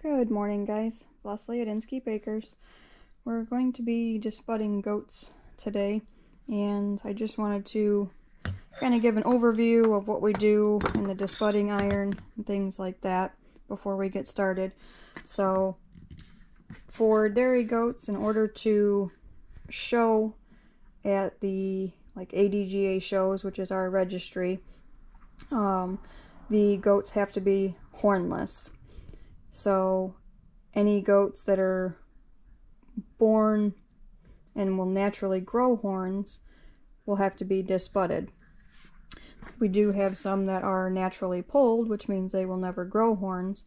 Good morning, guys. It's Leslie at Inskeep Acres. We're going to be disbudding goats today, and I just wanted to kind of give an overview of what we do in the disbudding iron and things like that before we get started. So for dairy goats, in order to show at the ADGA shows, which is our registry, the goats have to be hornless. So any goats that are born and will naturally grow horns will have to be disbudded. We do have some that are naturally pulled, which means they will never grow horns,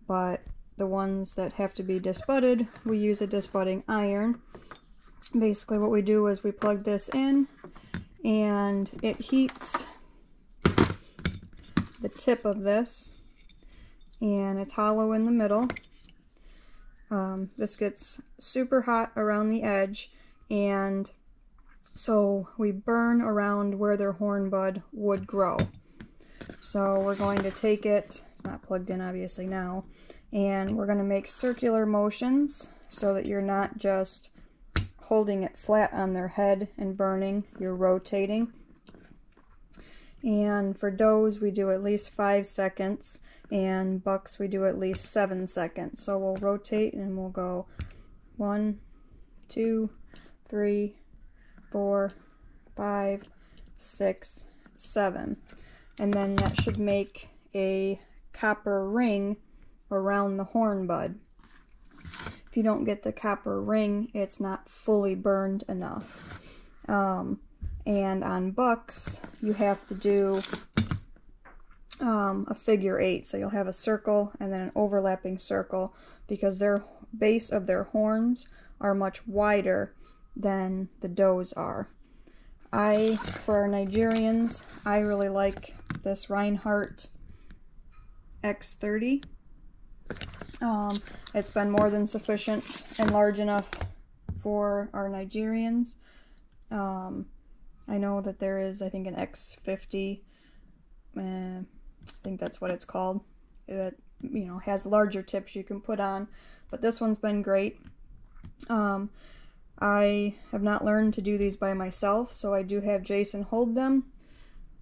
but the ones that have to be disbudded, we use a disbudding iron. Basically what we do is we plug this in and it heats the tip of this, and it's hollow in the middle. This gets super hot around the edge, and so we burn around where their horn bud would grow. So we're going to take it, it's not plugged in obviously now, and we're going to make circular motions so that you're not just holding it flat on their head and burning, you're rotating. And for does we do at least 5 seconds, and bucks we do at least 7 seconds. So we'll rotate and we'll go 1, 2, 3, 4, 5, 6, 7. And then that should make a copper ring around the horn bud. If you don't get the copper ring, it's not fully burned enough. And on bucks, you have to do a figure 8. So you'll have a circle and then an overlapping circle, because their base of their horns are much wider than the does are. For our Nigerians, I really like this Reinhardt X30. It's been more than sufficient and large enough for our Nigerians. I know that there is, I think, an X50, I think that's what it's called, that, you know, has larger tips you can put on, but this one's been great. I have not learned to do these by myself, so I do have Jason hold them,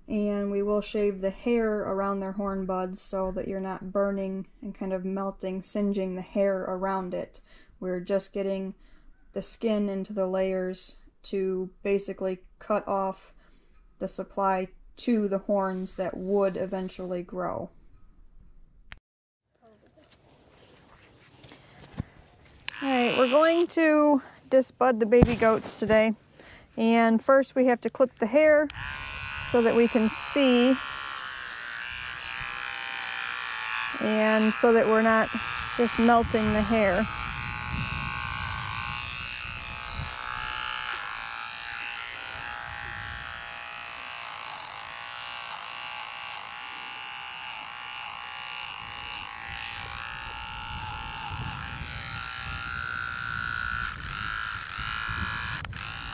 and we will shave the hair around their horn buds so that you're not burning and kind of melting, singeing the hair around it. We're just getting the skin into the layers to basically cut off the supply to the horns that would eventually grow. Alright, we're going to disbud the baby goats today, and first we have to clip the hair so that we can see, and so that we're not just melting the hair.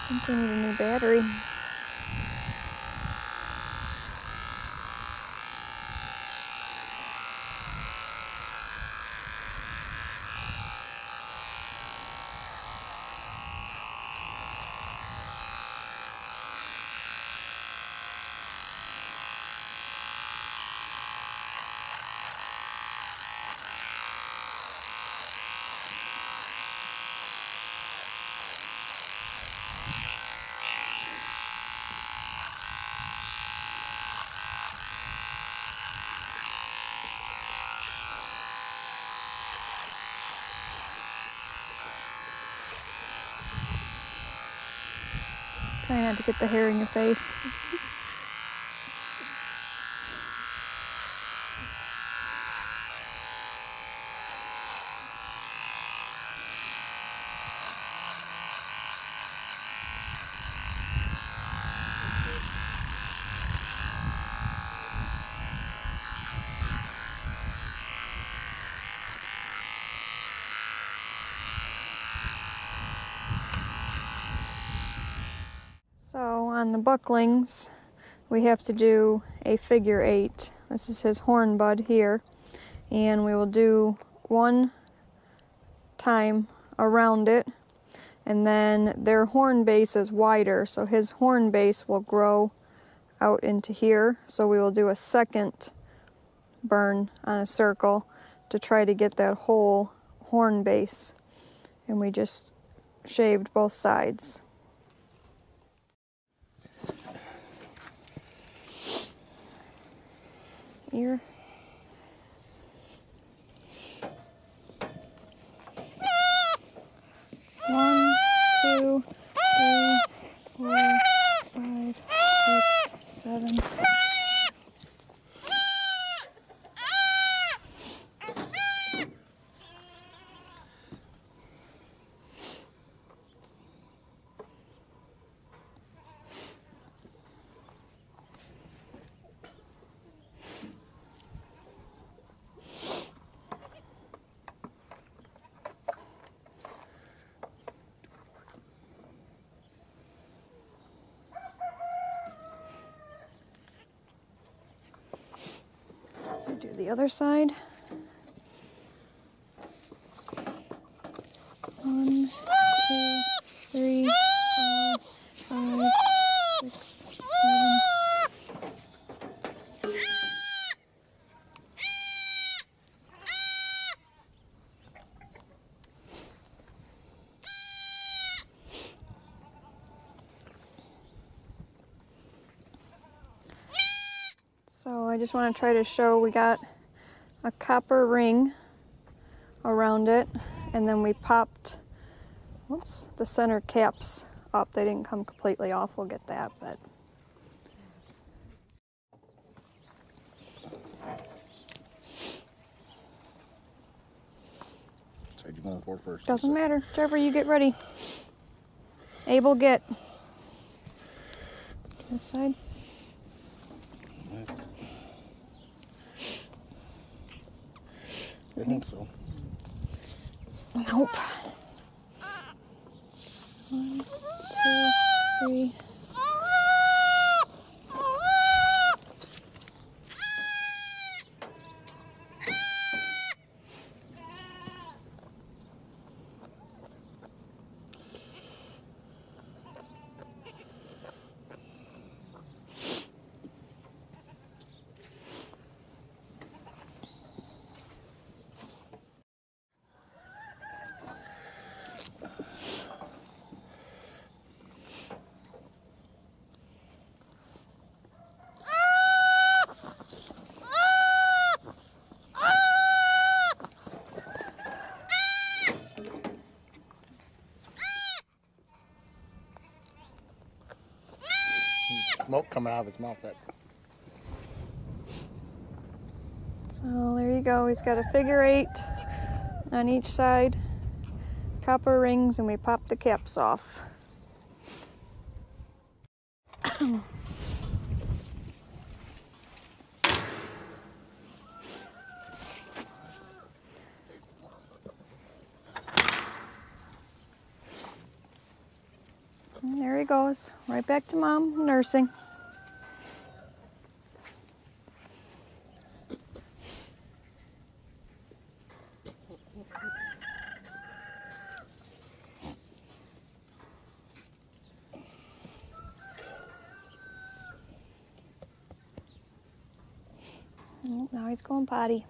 I think we need a new battery. Try not to get the hair in your face. So on the bucklings, we have to do a figure 8. This is his horn bud here. And we will do one time around it, and then their horn base is wider, so his horn base will grow out into here. So we will do a second burn on a circle to try to get that whole horn base, and we just shaved both sides. Ear. One, two, three, 4, 5, 6, 7. Do the other side. 1, 2, 3, 4, 5, 6, 7. So I just want to try to show we got a copper ring around it, and then we popped, whoops, the center caps up. They didn't come completely off, we'll get that, but. So you going for first? Doesn't matter, whichever you get ready. Abel, get. This side. I think so. Nope. 1, 2, 3. Smoke coming out of his mouth. That. So there you go. He's got a figure 8 on each side, copper rings, and we pop the caps off. And there he goes, right back to Mom nursing. Oh, now he's going potty.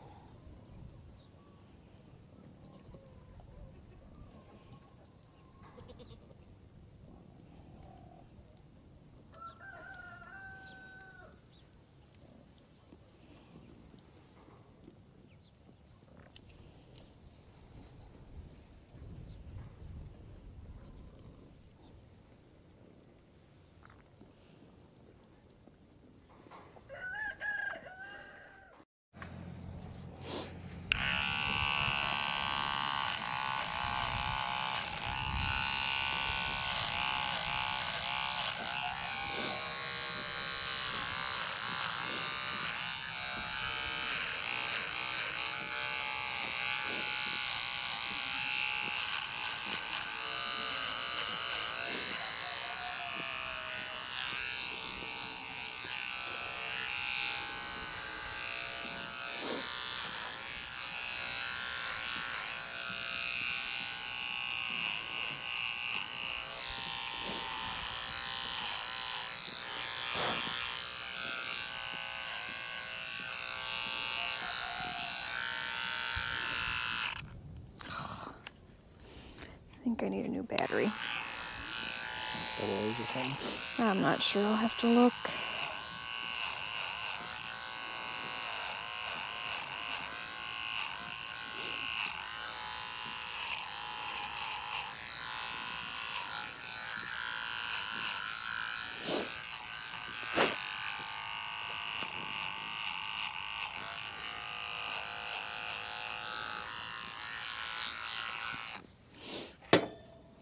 think I need a new battery. Or something? I'm not sure. I'll have to look.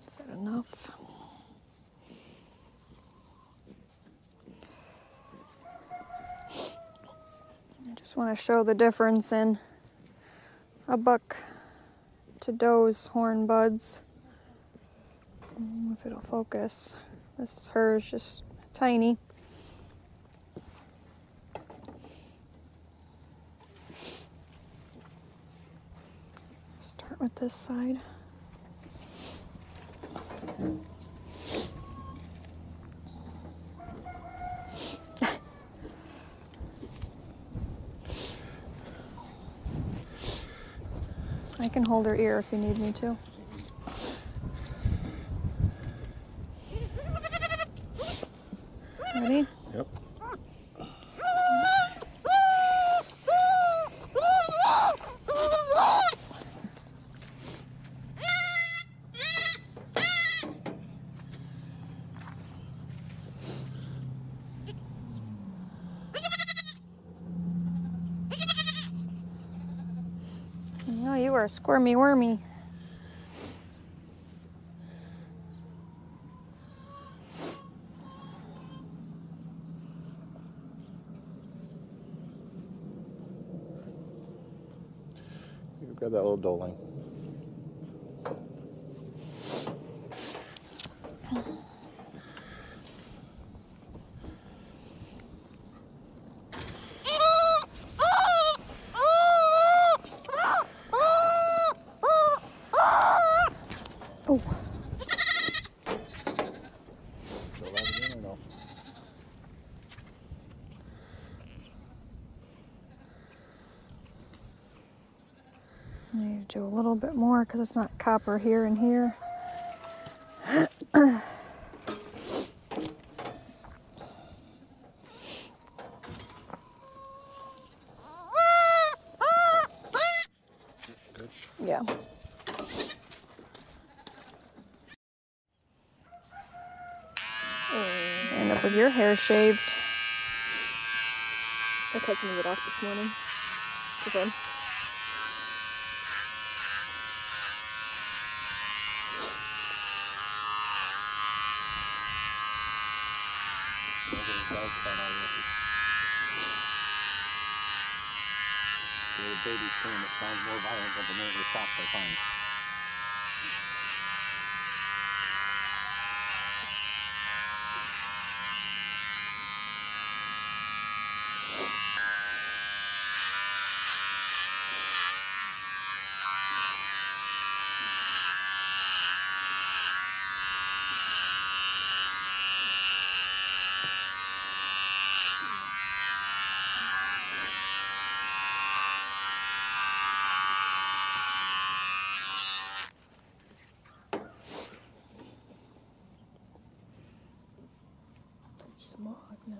Is that enough? I just want to show the difference in a buck to doe's horn buds. If it'll focus. This is hers, just tiny. Start with this side. I can hold her ear if you need me to. Ready? Yep. No, you are squirmy wormy. You grab that little doling. Oh. Go right again or no? I need to do a little bit more because it's not copper here and here. Good. Yeah. End up with your hair shaved. I cut some of it off this morning. For fun. The baby scream, it sounds more violent, but the minute we stop, they're fine. Smog now.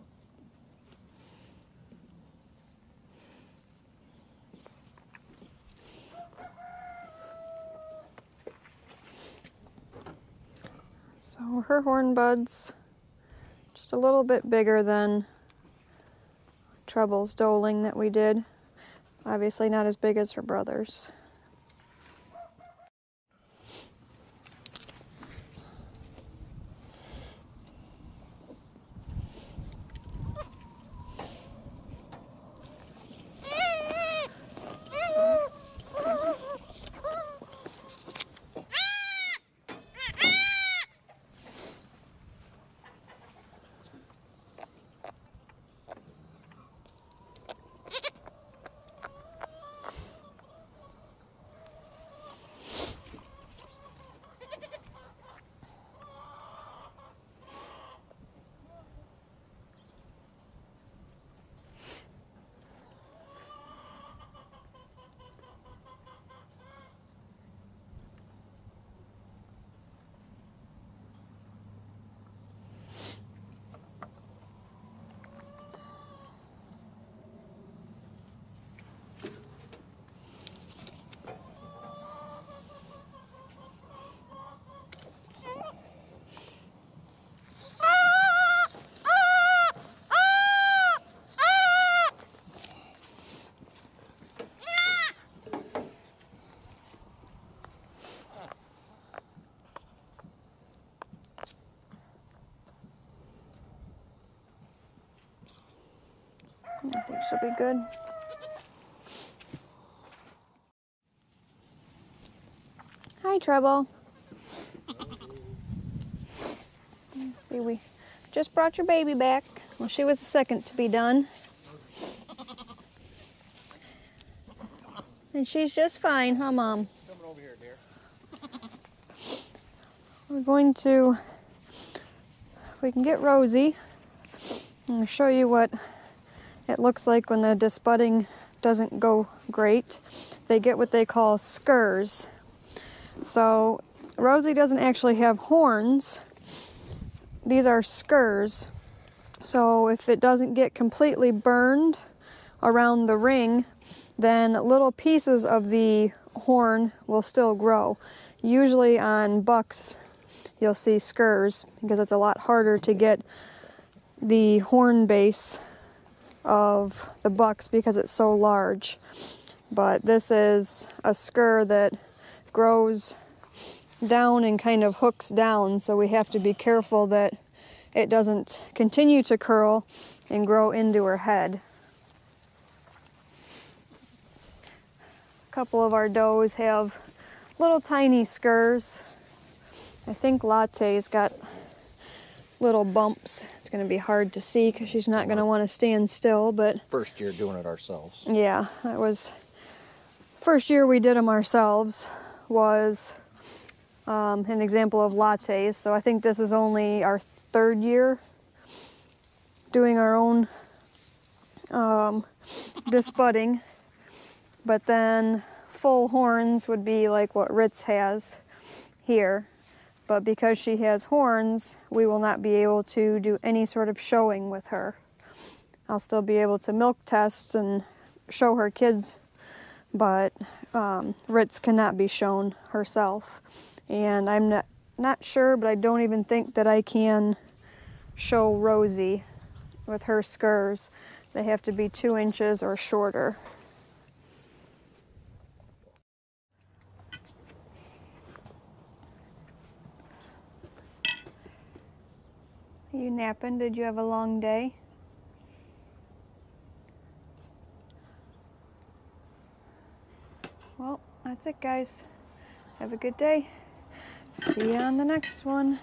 So her horn buds, just a little bit bigger than Trouble's doling that we did. Obviously not as big as her brother's. This will be good. Hi, Treble. Let's see, we just brought your baby back. Well, she was the second to be done. And she's just fine, huh, Mom? Coming over here, dear. We're going to, if we can get Rosie, I'm going to show you what it looks like when the disbudding doesn't go great. They get what they call skurs. So Rosie doesn't actually have horns. These are skurs. So if it doesn't get completely burned around the ring, then little pieces of the horn will still grow. Usually on bucks, you'll see skurs because it's a lot harder to get the horn base of the bucks because it's so large. But this is a skir that grows down and kind of hooks down, so we have to be careful that it doesn't continue to curl and grow into her head. A couple of our does have little tiny skurs. I think Latte's got little bumps. It's going to be hard to see because she's not going to want to stand still, but First year doing it ourselves. yeah, that was first year we did them ourselves was an example of Latte's. So I think this is only our third year doing our own disbudding. But then full horns would be like what Ritz has here. But because she has horns, we will not be able to do any sort of showing with her. I'll still be able to milk test and show her kids, but Ritz cannot be shown herself. And I'm not sure, but I don't even think that I can show Rosie with her skurs. They have to be 2 inches or shorter. Are you napping? Did you have a long day? Well, that's it, guys. Have a good day. See you on the next one.